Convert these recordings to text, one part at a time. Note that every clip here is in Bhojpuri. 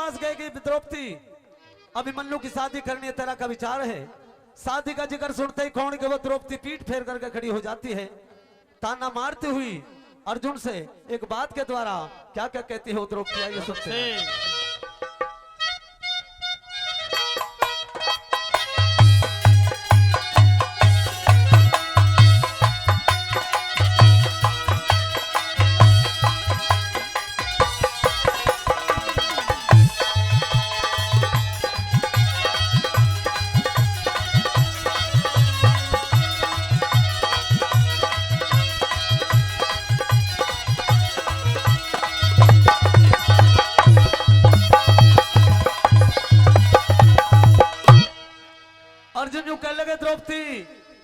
पास गए कि द्रौपदी अभिमन्यु की शादी करनी है, तेरा का विचार है? शादी का जिक्र सुनते ही कौन के वो द्रौपदी पीठ फेर करके खड़ी हो जाती है, ताना मारती हुई अर्जुन से एक बात के द्वारा क्या क्या कहती है द्रौपदी, आइए सुनते हैं। अर्जुन जो कह लगे द्रौपदी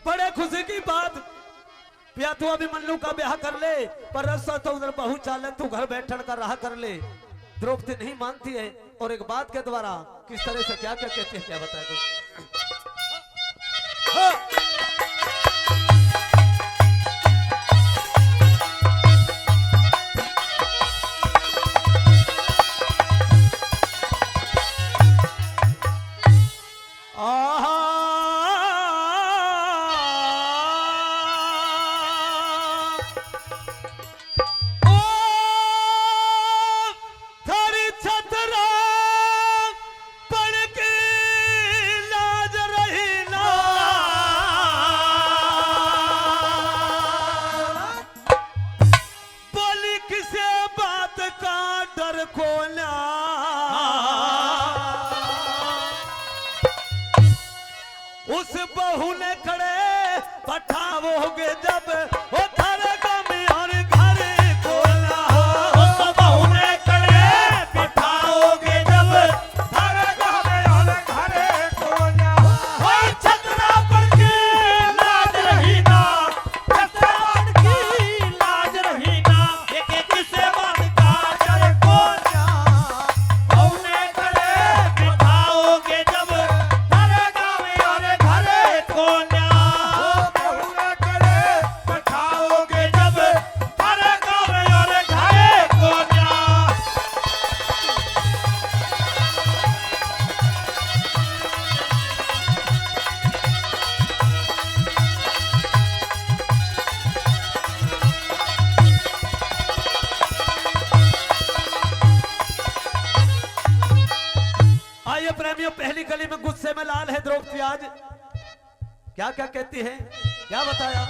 बड़े खुशी की बात, या तू अभिमन्यु का ब्याह कर ले, पर रस्ता तो उधर बहु चाले, तू घर बैठन का राह कर ले। द्रौपदी नहीं मानती है और एक बात के द्वारा किस तरह से क्या क्या कहती है, क्या बताएगा? उस बहू ने खड़े पठावोगे जब वो थारे गमी और घर खोला, उस बहू ने खड़े पठाओगे जब थारे गमी और घर खोला। ओए छतरा पर की लाज रही ना, छतरा पर की लाज रही ना, एक एक से बात का डर खोला, बहू ने खड़े पठाओगे जब थारे गमी और प्रेमियों, पहली गली में गुस्से में लाल है द्रौपदी आज क्या क्या कहती है, क्या बताया?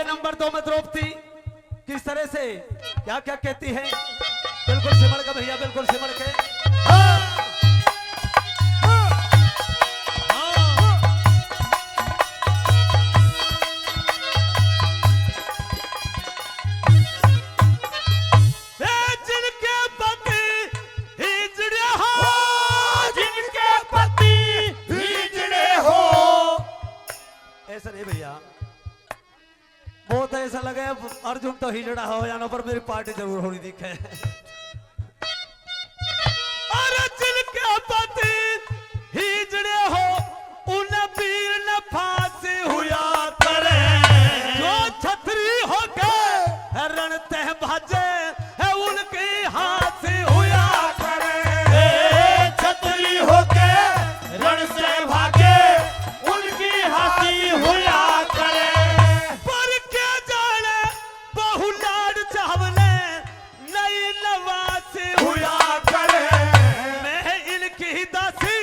नंबर 2 में द्रौपदी किस तरह से क्या क्या कहती है बिल्कुल सिमड़ के भैया, बिल्कुल सिमड़ के। हाँ। हाँ। जिनके पति हिजड़े हो, जिनके पति हिजड़े हो। ऐसा नहीं भैया, वो तो ऐसा लगे अर्जुन तो हिजड़ा हो जाना पर मेरी पार्टी जरूर होनी दिखे। अरे जिनके पति हिजड़े हो उन वीर न फांसी हुआ करे, जो छतरी हो के रण तह भाजे है उनकी हाथी हुआ करे। छतरी होके रण से भागे उनकी हंसी हुआ करे। पर के जाने बहु लाड चावले नई नवासी हुआ करे। मैं इनकी दासी,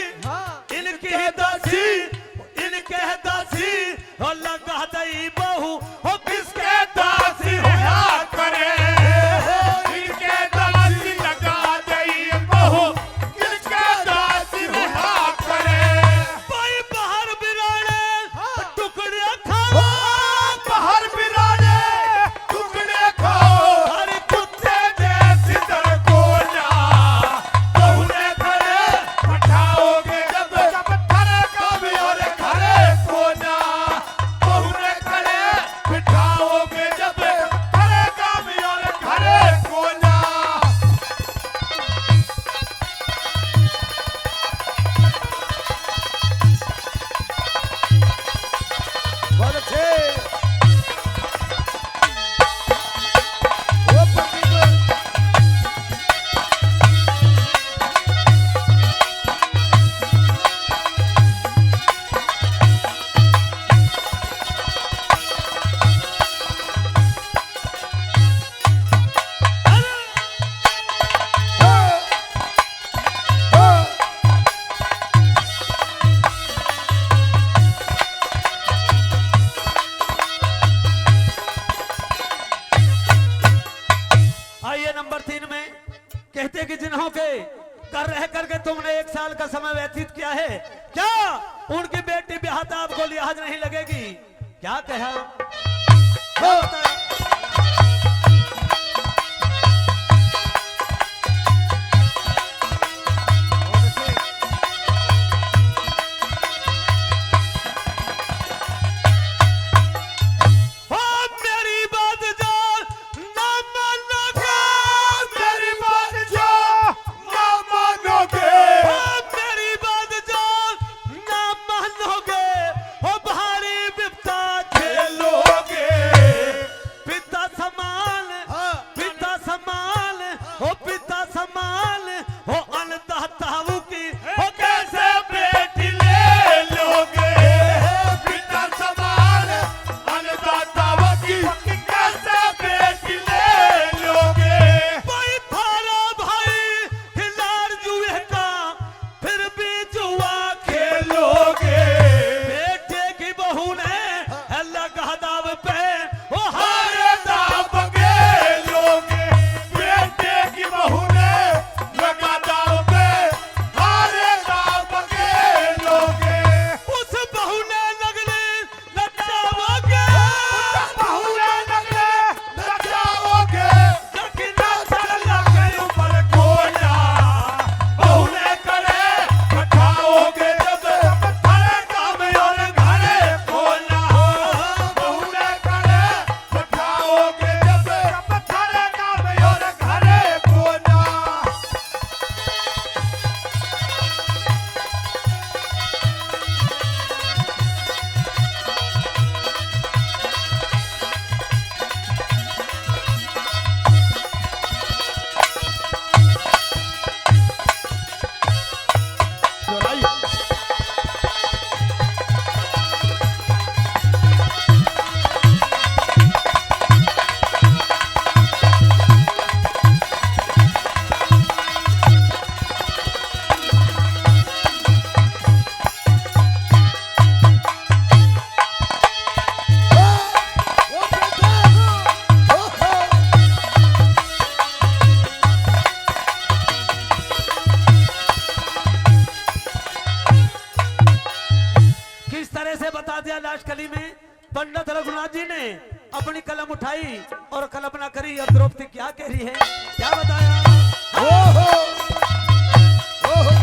इनकी दासी, इनके दासी हो लगा दई बहु हो किसके दासी हुआ करे। इनके दासी लगा दई बहु किसके दासी हुआ करे। भाई बाहर बिराने टुकड़े खाओ, बाहर बिराने टुकड़े खाओ। हर कुत्ते जैसी दर को जा बहुने खड़े बैठाओगे जब थरे कभी और खड़े को जा। बहुने खड़े बैठाओगे जब थरे कभी और खड़े को जा। बहुत अच्छे। वो पति आइए नंबर 3 में कहते कि जिन्हों के कर रह करके तुमने 1 साल का समय व्यतीत किया है, क्या उनकी बेटी ब्याहता आपको लिहाज नहीं लगेगी? क्या कहा? क्या बताया? ओ मेरी बात जान ना मानोगे, मेरी बात जो ना मानोगे। ओ मेरी बात जान ना मानोगे, ओ भारी विपदा झेलोगे। लोगे पिता समान विकास कली में पंडित रघुनाथ जी ने अपनी कलम उठाई और कल्पना करी और द्रौपदी क्या कह रही है, क्या बताया। ओहो ओहो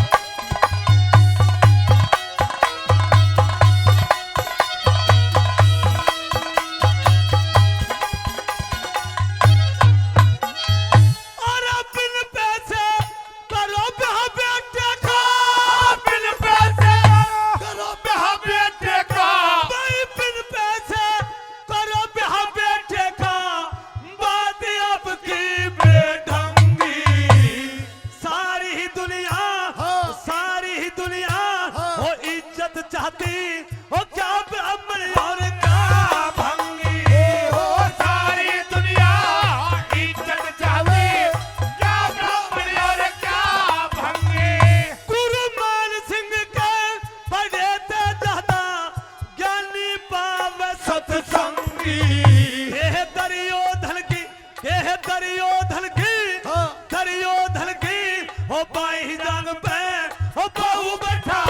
और बिन पैसे करो ब्याह बेटे का, बिन पैसे करो ब्याह बेटे का, भाई बिन पैसे करो ब्याह बेटे का, बात आपकी बेढंगी। सारी ही दुनिया हाँ। सारी ही दुनिया हाँ। वो इज्जत चाहती, वो क्या ब्राह्मण और क्या भंगी। हो सारी दुनिया इज्जत चाहती, क्या ब्राह्मण और क्या भंगी। गुरु मान सिंह के बड़े ते दादा, ज्ञानी पावे सत्संगी। ये दरियोधन की, ये दरियोधन की, हाँ। दरियोधन की, ओ बाई जांग पे ओ बहु बैठा